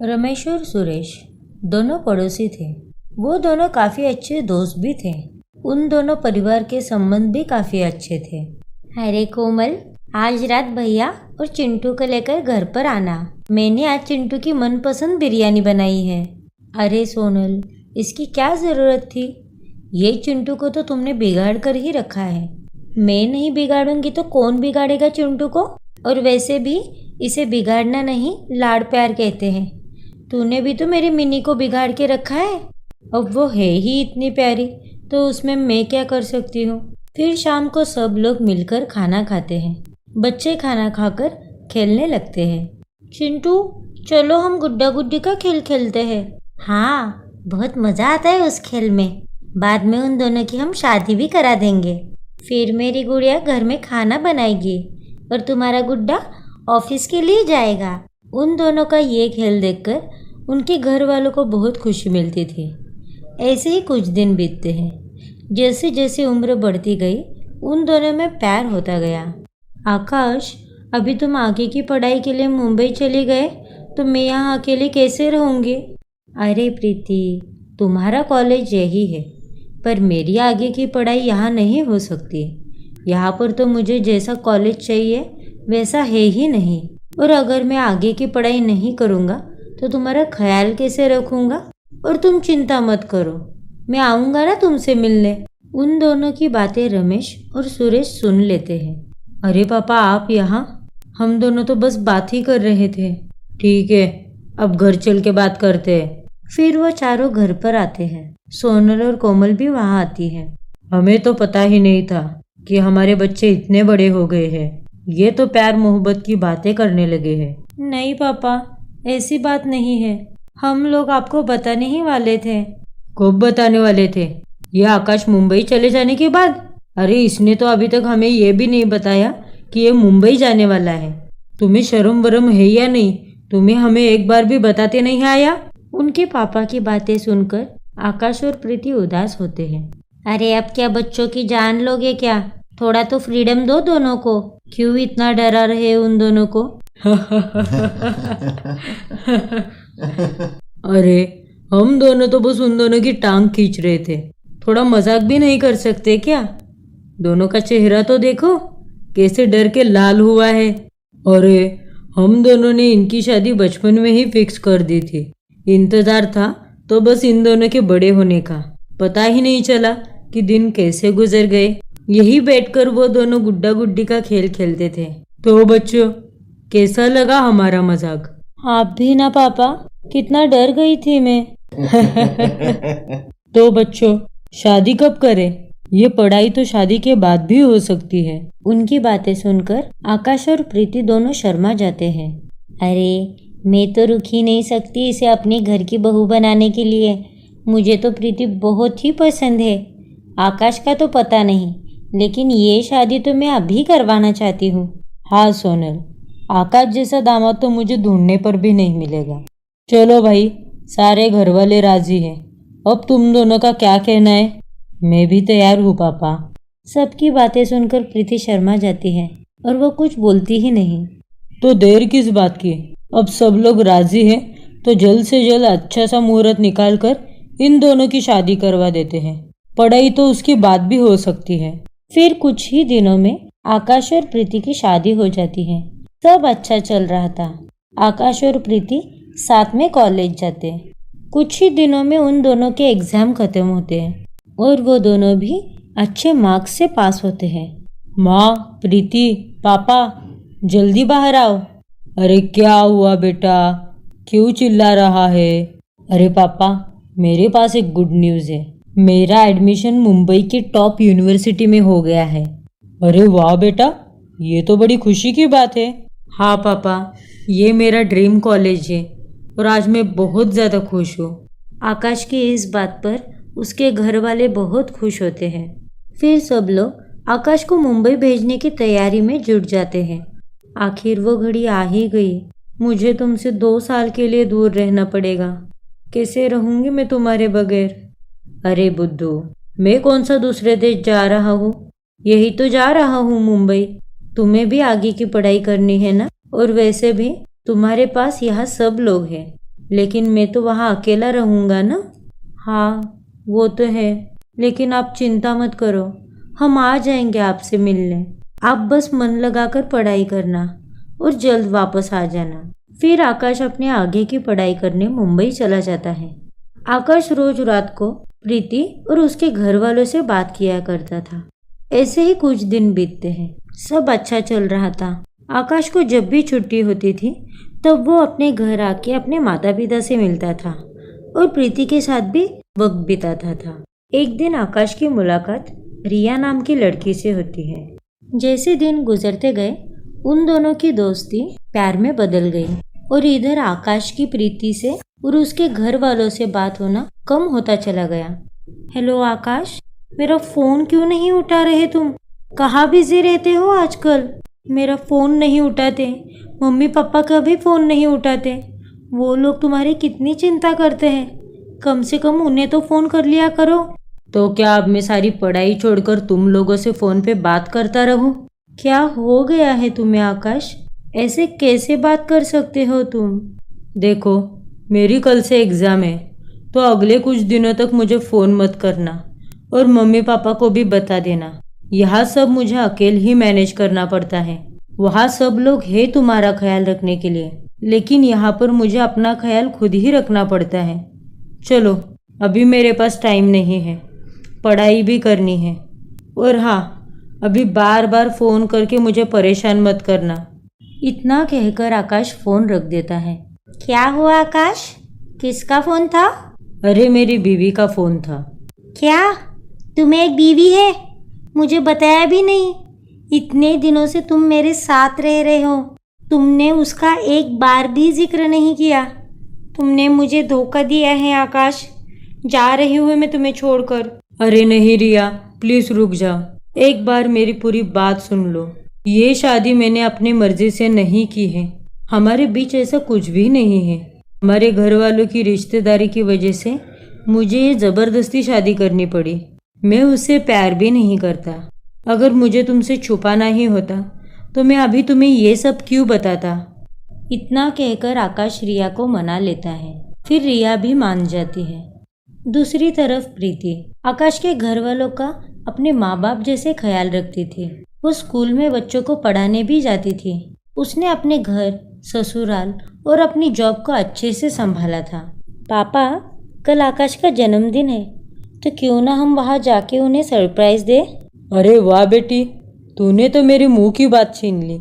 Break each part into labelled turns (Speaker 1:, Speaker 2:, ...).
Speaker 1: रमेश और सुरेश दोनों पड़ोसी थे। वो दोनों काफी अच्छे दोस्त भी थे। उन दोनों परिवार के संबंध भी काफी अच्छे थे। अरे कोमल, आज रात भैया और चिंटू को लेकर घर पर आना। मैंने आज चिंटू की मनपसंद बिरयानी बनाई है। अरे सोनल, इसकी क्या जरूरत थी? ये चिंटू को तो तुमने बिगाड़ कर ही रखा है। मैं नहीं बिगाड़ूंगी तो कौन बिगाड़ेगा चिंटू को? और वैसे भी इसे बिगाड़ना नहीं, लाड़ प्यार कहते हैं। तूने भी तो मेरी मिनी को बिगाड़ के रखा है। अब वो है ही इतनी प्यारी, तो उसमें मैं क्या कर सकती हूँ। फिर शाम को सब लोग मिलकर खाना खाते हैं। बच्चे खाना खाकर खेलने लगते हैं। चिंटू, चलो हम गुड्डा गुड्डी का खेल खेलते हैं। हाँ, बहुत मजा आता है उस खेल में। बाद में उन दोनों की हम शादी भी करा देंगे। फिर मेरी गुड़िया घर में खाना बनाएगी और तुम्हारा गुड्डा ऑफिस के लिए जाएगा। उन दोनों का ये खेल देखकर उनके घर वालों को बहुत खुशी मिलती थी। ऐसे ही कुछ दिन बीतते हैं। जैसे जैसे उम्र बढ़ती गई, उन दोनों में प्यार होता गया। आकाश, अभी तुम आगे की पढ़ाई के लिए मुंबई चले गए तो मैं यहाँ अकेले कैसे रहूँगी? अरे प्रीति, तुम्हारा कॉलेज यही है, पर मेरी आगे की पढ़ाई यहाँ नहीं हो सकती। यहाँ पर तो मुझे जैसा कॉलेज चाहिए वैसा है ही नहीं। और अगर मैं आगे की पढ़ाई नहीं करूँगा तो तुम्हारा ख्याल कैसे रखूँगा? और तुम चिंता मत करो, मैं आऊँगा ना तुमसे मिलने। उन दोनों की बातें रमेश और सुरेश सुन लेते हैं। अरे पापा, आप यहाँ? हम दोनों तो बस बात ही कर रहे थे। ठीक है, अब घर चल के बात करते हैं। फिर वो चारों घर पर आते हैं। सोनल और कोमल भी वहाँ आती है। हमें तो पता ही नहीं था कि हमारे बच्चे इतने बड़े हो गए हैं। ये तो प्यार मोहब्बत की बातें करने लगे हैं। नहीं पापा, ऐसी बात नहीं है। हम लोग आपको बताने ही वाले थे। कब बताने वाले थे? ये आकाश मुंबई चले जाने के बाद? अरे इसने तो अभी तक हमें ये भी नहीं बताया कि ये मुंबई जाने वाला है। तुम्हें शर्म वरम है या नहीं? तुम्हें हमें एक बार भी बताते नहीं आया? उनके पापा की बातें सुनकर आकाश और प्रीति उदास होते हैं। अरे अब क्या बच्चों की जान लोगे क्या? थोड़ा तो फ्रीडम दो दोनों को। क्यों इतना डरा रहे उन दोनों को? अरे हम दोनों तो बस उन दोनों की टांग खींच रहे थे। थोड़ा मजाक भी नहीं कर सकते क्या? दोनों का चेहरा तो देखो, कैसे डर के लाल हुआ है। अरे हम दोनों ने इनकी शादी बचपन में ही फिक्स कर दी थी। इंतजार था तो बस इन दोनों के बड़े होने का। पता ही नहीं चला कि दिन कैसे गुजर गए। यही बैठकर वो दोनों गुड्डा गुड्डी का खेल खेलते थे। तो बच्चों, कैसा लगा हमारा मजाक? आप भी ना पापा, कितना डर गई थी मैं। तो बच्चों, शादी कब करें? ये पढ़ाई तो शादी के बाद भी हो सकती है। उनकी बातें सुनकर आकाश और प्रीति दोनों शर्मा जाते हैं। अरे मैं तो रुक ही नहीं सकती इसे अपने घर की बहू बनाने के लिए। मुझे तो प्रीति बहुत ही पसंद है। आकाश का तो पता नहीं, लेकिन ये शादी तो मैं अभी करवाना चाहती हूँ। हाँ सोनल, आकाश जैसा दामाद तो मुझे ढूंढने पर भी नहीं मिलेगा। चलो भाई, सारे घर वाले राजी हैं। अब तुम दोनों का क्या कहना है? मैं भी तैयार हूँ पापा। सबकी बातें सुनकर प्रीति शर्मा जाती है और वो कुछ बोलती ही नहीं। तो देर किस बात की? अब सब लोग राजी हैं तो जल्द से जल्द अच्छा सा मुहूर्त निकाल कर इन दोनों की शादी करवा देते हैं। पढ़ाई तो उसकी बाद भी हो सकती है। फिर कुछ ही दिनों में आकाश और प्रीति की शादी हो जाती है। सब अच्छा चल रहा था। आकाश और प्रीति साथ में कॉलेज जाते हैं। कुछ ही दिनों में उन दोनों के एग्जाम खत्म होते हैं और वो दोनों भी अच्छे मार्क्स से पास होते हैं। माँ, प्रीति, पापा, जल्दी बाहर आओ। अरे क्या हुआ बेटा, क्यों चिल्ला रहा है? अरे पापा, मेरे पास एक गुड न्यूज़ है। मेरा एडमिशन मुंबई की टॉप यूनिवर्सिटी में हो गया है। अरे वाह बेटा, ये तो बड़ी खुशी की बात है। हाँ पापा, ये मेरा ड्रीम कॉलेज है और आज मैं बहुत ज़्यादा खुश हूँ। आकाश की इस बात पर उसके घर वाले बहुत खुश होते हैं। फिर सब लोग आकाश को मुंबई भेजने की तैयारी में जुट जाते हैं। आखिर वो घड़ी आ ही गई। मुझे तुमसे 2 साल के लिए दूर रहना पड़ेगा। कैसे रहूँगी मैं तुम्हारे बगैर? अरे बुद्धू, मैं कौन सा दूसरे देश जा रहा हूँ? यही तो जा रहा हूँ मुंबई। तुम्हें भी आगे की पढ़ाई करनी है ना? और वैसे भी तुम्हारे पास यहाँ सब लोग हैं। लेकिन मैं तो वहाँ अकेला रहूँगा ना। हाँ वो तो है, लेकिन आप चिंता मत करो, हम आ जाएंगे आपसे मिलने। आप बस मन लगाकर पढ़ाई करना और जल्द वापस आ जाना। फिर आकाश अपने आगे की पढ़ाई करने मुंबई चला जाता है। आकाश रोज रात को प्रीति और उसके घर वालों से बात किया करता था। ऐसे ही कुछ दिन बीतते हैं। सब अच्छा चल रहा था। आकाश को जब भी छुट्टी होती थी तब वो अपने घर आके अपने माता पिता से मिलता था और प्रीति के साथ भी वक्त बिताता था। एक दिन आकाश की मुलाकात रिया नाम की लड़की से होती है। जैसे दिन गुजरते गए उन दोनों की दोस्ती प्यार में बदल गई और इधर आकाश की प्रीति से और उसके घर वालों से बात होना कम होता चला गया। हेलो आकाश, मेरा फोन क्यों नहीं उठा रहे तुम? कहाँ बिजी रहते हो आजकल? मेरा फोन नहीं उठाते, मम्मी पापा का भी फोन नहीं उठाते। वो लोग तुम्हारी कितनी चिंता करते हैं, कम से कम उन्हें तो फोन कर लिया करो। तो क्या अब मैं सारी पढ़ाई छोड़कर तुम लोगों से फोन पे बात करता रहूं? क्या हो गया है तुम्हें आकाश? ऐसे कैसे बात कर सकते हो तुम? देखो, मेरी कल से एग्ज़ाम है, तो अगले कुछ दिनों तक मुझे फ़ोन मत करना और मम्मी पापा को भी बता देना। यहाँ सब मुझे अकेले ही मैनेज करना पड़ता है। वहाँ सब लोग हैं तुम्हारा ख्याल रखने के लिए, लेकिन यहाँ पर मुझे अपना ख्याल खुद ही रखना पड़ता है। चलो, अभी मेरे पास टाइम नहीं है, पढ़ाई भी करनी है। और हाँ, अभी बार बार फ़ोन करके मुझे परेशान मत करना। इतना कहकर आकाश फ़ोन रख देता है। क्या हुआ आकाश? किसका फ़ोन था? अरे मेरी बीवी का फ़ोन था। क्या तुम्हें एक बीवी है? मुझे बताया भी नहीं। इतने दिनों से तुम मेरे साथ रह रहे हो, तुमने उसका एक बार भी जिक्र नहीं किया। तुमने मुझे धोखा दिया है आकाश। जा रही हूँ मैं तुम्हें छोड़कर। अरे नहीं रिया, प्लीज़ रुक जाओ, एक बार मेरी पूरी बात सुन लो। ये शादी मैंने अपनी मर्जी से नहीं की है। हमारे बीच ऐसा कुछ भी नहीं है। हमारे घर वालों की रिश्तेदारी की वजह से मुझे ये ज़बरदस्ती शादी करनी पड़ी। मैं उससे प्यार भी नहीं करता। अगर मुझे तुमसे छुपाना ही होता तो मैं अभी तुम्हें ये सब क्यों बताता? इतना कहकर आकाश रिया को मना लेता है। फिर रिया भी मान जाती है। दूसरी तरफ प्रीति आकाश के घर वालों का अपने माँ बाप जैसे ख्याल रखती थी। वो स्कूल में बच्चों को पढ़ाने भी जाती थी। उसने अपने घर, ससुराल और अपनी जॉब को अच्छे से संभाला था। पापा, कल आकाश का जन्मदिन है, तो क्यों ना हम वहाँ जाके उन्हें सरप्राइज दे? अरे वाह बेटी, तूने तो मेरे मुंह की बात छीन ली।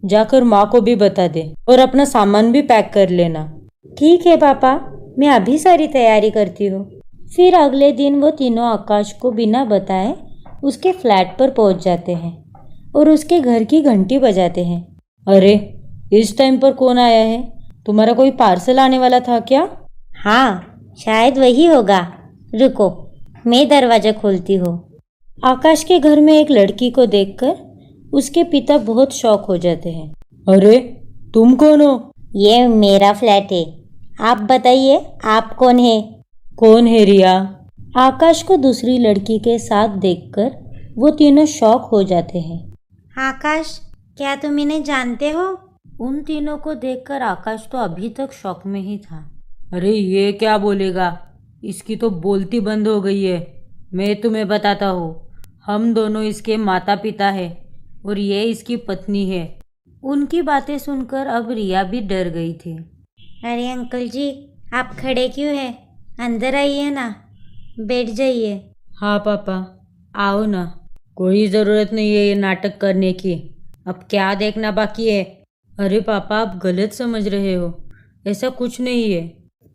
Speaker 1: जाकर माँ को भी बता दे और अपना सामान भी पैक कर लेना। ठीक है पापा, मैं अभी सारी तैयारी करती हूँ। फिर अगले दिन वो तीनों आकाश को बिना बताए उसके फ्लैट पर पहुँच जाते हैं और उसके घर की घंटी बजाते हैं। अरे, इस टाइम पर कौन आया है? तुम्हारा कोई पार्सल आने वाला था क्या? हाँ, शायद वही होगा। रुको, मैं दरवाज़ा खोलती हूँ। आकाश के घर में एक लड़की को देखकर उसके पिता बहुत शॉक हो जाते हैं। अरे, तुम कौन हो? ये मेरा फ्लैट है, आप बताइए आप कौन है? कौन है रिया? आकाश को दूसरी लड़की के साथ देखकर वो तीनों शॉक हो जाते हैं। आकाश, क्या तुम इन्हें जानते हो? उन तीनों को देखकर आकाश तो अभी तक शॉक में ही था। अरे ये क्या बोलेगा, इसकी तो बोलती बंद हो गई है। मैं तुम्हें बताता हूँ, हम दोनों इसके माता पिता हैं और ये इसकी पत्नी है। उनकी बातें सुनकर अब रिया भी डर गई थी। अरे अंकल जी, आप खड़े क्यों हैं? अंदर आइए ना, बैठ जाइए। हाँ पापा, आओ ना। कोई ज़रूरत नहीं है ये नाटक करने की, अब क्या देखना बाकी है? अरे पापा, आप गलत समझ रहे हो, ऐसा कुछ नहीं है।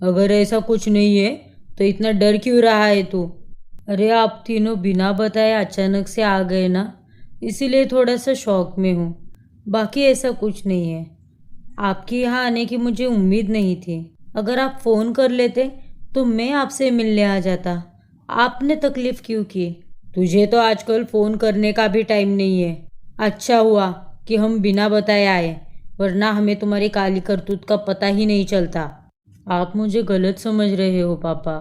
Speaker 1: अगर ऐसा कुछ नहीं है तो इतना डर क्यों रहा है तू? अरे आप तीनों बिना बताए अचानक से आ गए ना, इसीलिए थोड़ा सा शौक में हूँ, बाकी ऐसा कुछ नहीं है। आपके यहाँ आने की मुझे उम्मीद नहीं थी। अगर आप फ़ोन कर लेते तो मैं आपसे मिलने आ जाता। आपने तकलीफ़ क्यों की? तुझे तो आजकल फ़ोन करने का भी टाइम नहीं है। अच्छा हुआ कि हम बिना बताए आए, वरना हमें तुम्हारी काली करतूत का पता ही नहीं चलता। आप मुझे गलत समझ रहे हो पापा।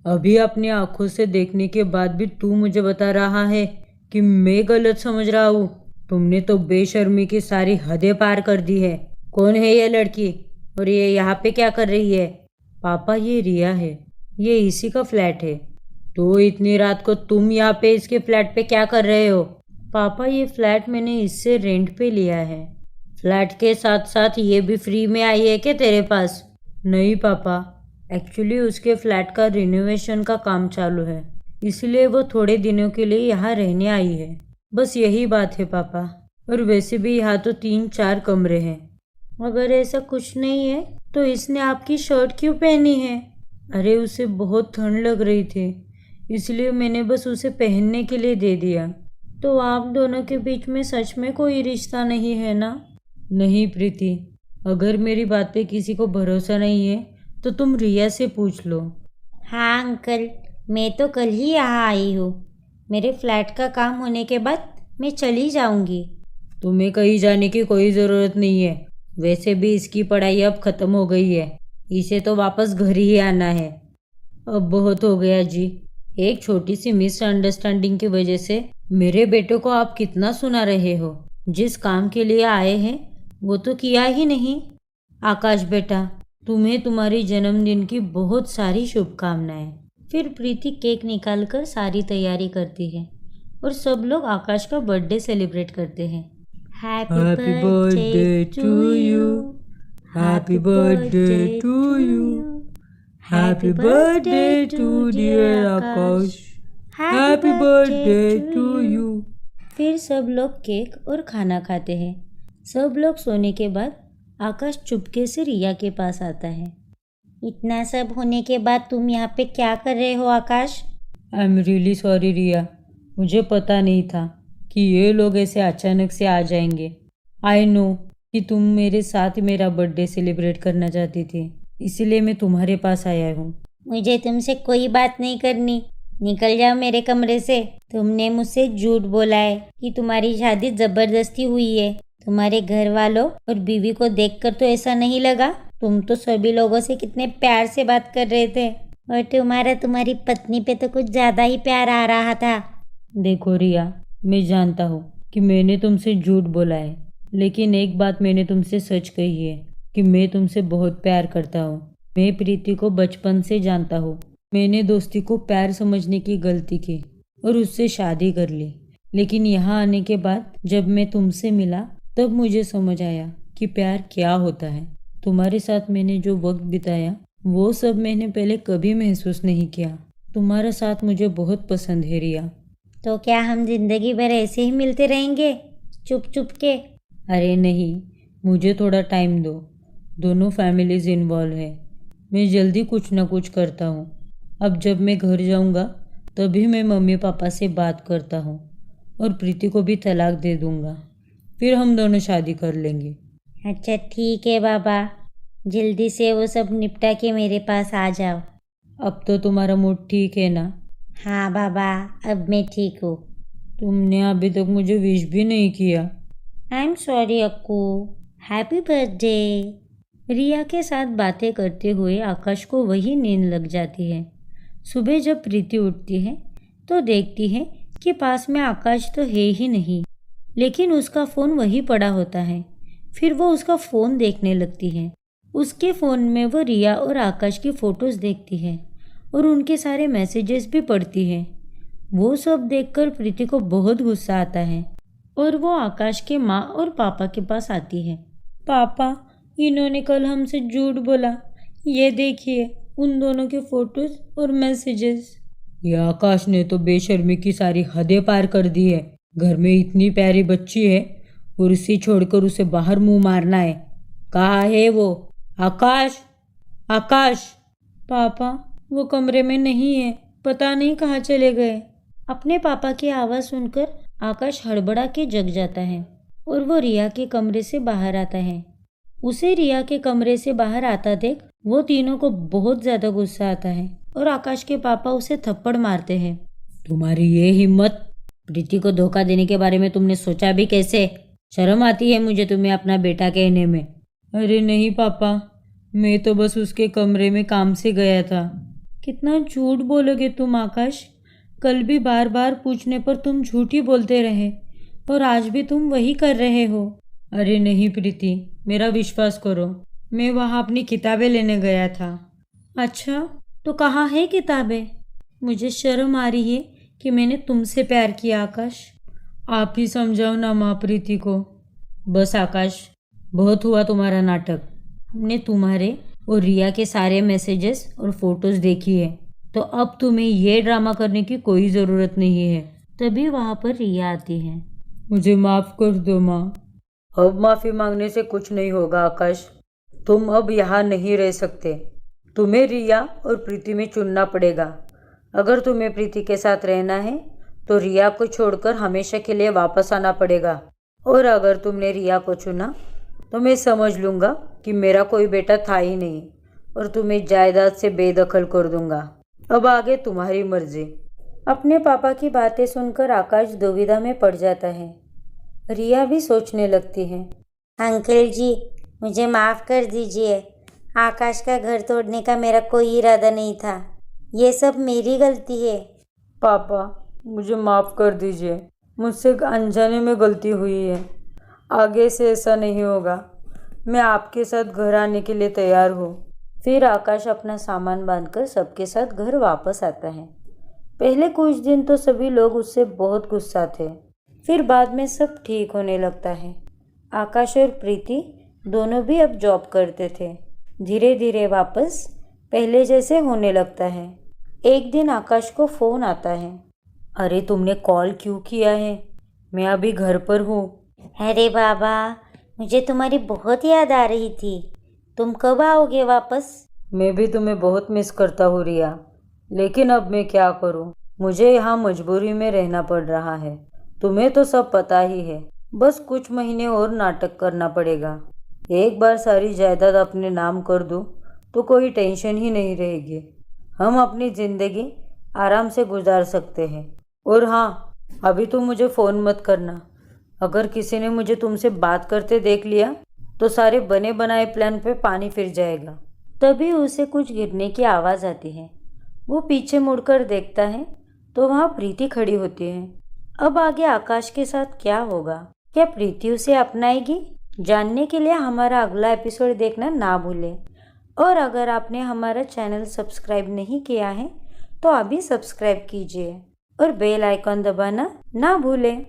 Speaker 1: अभी अपनी आंखों से देखने के बाद भी तू मुझे बता रहा है कि मैं गलत समझ रहा हूँ। तुमने तो बेशर्मी की सारी हदें पार कर दी है। कौन है ये लड़की और ये यहाँ पे क्या कर रही है? पापा, ये रिया है, ये इसी का फ्लैट है। तो इतनी रात को तुम यहाँ पे इसके फ्लैट पे क्या कर रहे हो? पापा, ये फ्लैट मैंने इससे रेंट पे लिया है। फ्लैट के साथ साथ ये भी फ्री में आई है क्या तेरे पास? नहीं पापा, एक्चुअली उसके फ्लैट का रिनोवेशन का काम चालू है, इसलिए वो थोड़े दिनों के लिए यहाँ रहने आई है। बस यही बात है पापा। और वैसे भी यहाँ तो 3-4 कमरे हैं। अगर ऐसा कुछ नहीं है तो इसने आपकी शर्ट क्यों पहनी है? अरे उसे बहुत ठंड लग रही थी, इसलिए मैंने बस उसे पहनने के लिए दे दिया। तो आप दोनों के बीच में सच में कोई रिश्ता नहीं है ना? नहीं प्रीति, अगर मेरी बात पे किसी को भरोसा नहीं है तो तुम रिया से पूछ लो। हाँ अंकल, मैं तो कल ही यहाँ आई हूँ। मेरे फ्लैट का काम होने के बाद मैं चली जाऊँगी। तुम्हें कहीं जाने की कोई ज़रूरत नहीं है। वैसे भी इसकी पढ़ाई अब ख़त्म हो गई है, इसे तो वापस घर ही आना है। अब बहुत हो गया जी। एक छोटी सी मिसअंडरस्टैंडिंग की वजह से मेरे बेटे को आप कितना सुना रहे हो। जिस काम के लिए आए हैं वो तो किया ही नहीं। आकाश बेटा, तुम्हें तुम्हारी जन्मदिन की बहुत सारी शुभकामनाएं। फिर प्रीति केक निकालकर सारी तैयारी करती है और सब लोग आकाश का बर्थडे सेलिब्रेट करते हैं। Happy birthday to you, happy birthday to you, happy birthday to dear Aakash, happy birthday to you. फिर सब लोग केक और खाना खाते हैं। सब लोग सोने के बाद आकाश चुपके से रिया के पास आता है। इतना सब होने के बाद तुम यहाँ पे क्या कर रहे हो आकाश? आई एम रियली सॉरी रिया, मुझे पता नहीं था कि ये लोग ऐसे अचानक से आ जाएंगे। आई नो कि तुम मेरे साथ मेरा बर्थडे सेलिब्रेट करना चाहती थी, इसीलिए मैं तुम्हारे पास आया हूँ। मुझे तुमसे कोई बात नहीं करनी, निकल जाओ मेरे कमरे से। तुमने मुझसे झूठ बोला है कि तुम्हारी शादी जबरदस्ती हुई है। तुम्हारे घर वालों और बीवी को देखकर तो ऐसा नहीं लगा। तुम तो सभी लोगों से कितने प्यार से बात कर रहे थे और तुम्हारी पत्नी पे तो कुछ ज़्यादा ही प्यार आ रहा था। देखो रिया, मैं जानता हूँ कि मैंने तुमसे झूठ बोला है, लेकिन एक बात मैंने तुमसे सच कही है कि मैं तुमसे बहुत प्यार करता हूँ। मैं प्रीति को बचपन से जानता हूँ। मैंने दोस्ती को प्यार समझने की गलती की और उससे शादी कर ली, लेकिन यहाँ आने के बाद जब मैं तुमसे मिला तब मुझे समझ आया कि प्यार क्या होता है। तुम्हारे साथ मैंने जो वक्त बिताया वो सब मैंने पहले कभी महसूस नहीं किया। तुम्हारा साथ मुझे बहुत पसंद है रिया। तो क्या हम जिंदगी भर ऐसे ही मिलते रहेंगे चुप चुप के? अरे नहीं, मुझे थोड़ा टाइम दो। दोनों फैमिलीज इन्वॉल्व है। मैं जल्दी कुछ ना कुछ करता हूँ। अब जब मैं घर जाऊँगा तभी मैं मम्मी पापा से बात करता हूँ और प्रीति को भी तलाक दे दूँगा। फिर हम दोनों शादी कर लेंगे। अच्छा ठीक है बाबा, जल्दी से वो सब निपटा के मेरे पास आ जाओ। अब तो तुम्हारा मूड ठीक है ना? हाँ बाबा, अब मैं ठीक हूँ। तुमने अभी तक मुझे विश भी नहीं किया। I am sorry Akku, happy birthday. Riya के साथ बातें करते हुए आकाश को वही नींद लग जाती है। सुबह जब प्रीति उठती है तो देखती है कि पास में आकाश तो है ही नहीं, लेकिन उसका फ़ोन वहीं पड़ा होता है। फिर वो उसका फ़ोन देखने लगती है। उसके फ़ोन में वो रिया और आकाश की फ़ोटोज़ देखती है और उनके सारे मैसेजेस भी पढ़ती है। वो सब देखकर प्रीति को बहुत गुस्सा आता है और वो आकाश के माँ और पापा के पास आती है। पापा, इन्होंने कल हमसे झूठ बोला। ये देखिए उन दोनों के फ़ोटोज़ और मैसेजेस। ये आकाश ने तो बेशर्मी की सारी हदें पार कर दी है। घर में इतनी प्यारी बच्ची है और उसे छोड़कर उसे बाहर मुंह मारना है। कहाँ है वो? आकाश, आकाश। पापा, वो कमरे में नहीं है, पता नहीं कहाँ चले गए। अपने पापा की आवाज़ सुनकर आकाश हड़बड़ा के जग जाता है और वो रिया के कमरे से बाहर आता है। उसे रिया के कमरे से बाहर आता देख वो तीनों को बहुत ज़्यादा गुस्सा आता है और आकाश के पापा उसे थप्पड़ मारते हैं। तुम्हारी ये हिम्मत! प्रीति को धोखा देने के बारे में तुमने सोचा भी कैसे? शर्म आती है मुझे तुम्हें अपना बेटा कहने में। अरे नहीं पापा, मैं तो बस उसके कमरे में काम से गया था। कितना झूठ बोलोगे तुम आकाश? कल भी बार बार पूछने पर तुम झूठ ही बोलते रहे और आज भी तुम वही कर रहे हो। अरे नहीं प्रीति, मेरा विश्वास करो, मैं वहाँ अपनी किताबें लेने गया था। अच्छा, तो कहाँ है किताबें? मुझे शर्म आ रही है कि मैंने तुमसे प्यार किया आकाश। आप ही समझाओ ना माँ प्रीति को। बस आकाश, बहुत हुआ तुम्हारा नाटक। हमने तुम्हारे और रिया के सारे मैसेजेस और फोटोज देखी है, तो अब तुम्हें ये ड्रामा करने की कोई ज़रूरत नहीं है। तभी वहाँ पर रिया आती है। मुझे माफ़ कर दो माँ। अब माफ़ी मांगने से कुछ नहीं होगा आकाश। तुम अब यहाँ नहीं रह सकते। तुम्हें रिया और प्रीति में चुनना पड़ेगा। अगर तुम्हें प्रीति के साथ रहना है तो रिया को छोड़कर हमेशा के लिए वापस आना पड़ेगा, और अगर तुमने रिया को चुना तो मैं समझ लूँगा कि मेरा कोई बेटा था ही नहीं और तुम्हें जायदाद से बेदखल कर दूंगा। अब आगे तुम्हारी मर्जी। अपने पापा की बातें सुनकर आकाश दुविधा में पड़ जाता है। रिया भी सोचने लगती है। अंकल जी, मुझे माफ़ कर दीजिए। आकाश का घर तोड़ने का मेरा कोई इरादा नहीं था। ये सब मेरी गलती है। पापा, मुझे माफ़ कर दीजिए। मुझसे अनजाने में गलती हुई है। आगे से ऐसा नहीं होगा। मैं आपके साथ घर आने के लिए तैयार हूँ। फिर आकाश अपना सामान बांधकर सबके साथ घर वापस आता है। पहले कुछ दिन तो सभी लोग उससे बहुत गुस्सा थे, फिर बाद में सब ठीक होने लगता है। आकाश और प्रीति दोनों भी अब जॉब करते थे। धीरे धीरे वापस पहले जैसे होने लगता है। एक दिन आकाश को फ़ोन आता है। अरे, तुमने कॉल क्यों किया है? मैं अभी घर पर हूँ। अरे बाबा, मुझे तुम्हारी बहुत याद आ रही थी। तुम कब आओगे वापस? मैं भी तुम्हें बहुत मिस करता हूँ रिया, लेकिन अब मैं क्या करूँ? मुझे यहाँ मजबूरी में रहना पड़ रहा है। तुम्हें तो सब पता ही है। बस कुछ महीने और नाटक करना पड़ेगा। एक बार सारी जायदाद अपने नाम कर दूँ तो कोई टेंशन ही नहीं रहेगी। हम अपनी ज़िंदगी आराम से गुजार सकते हैं। और हाँ, अभी तुम मुझे फ़ोन मत करना। अगर किसी ने मुझे तुमसे बात करते देख लिया तो सारे बने बनाए प्लान पे पानी फिर जाएगा। तभी उसे कुछ गिरने की आवाज़ आती है। वो पीछे मुड़कर देखता है तो वहाँ प्रीति खड़ी होती है। अब आगे आकाश के साथ क्या होगा? क्या प्रीति उसे अपनाएगी? जानने के लिए हमारा अगला एपिसोड देखना ना भूलें। और अगर आपने हमारा चैनल सब्सक्राइब नहीं किया है तो अभी सब्सक्राइब कीजिए और बेल आइकॉन दबाना ना भूलें।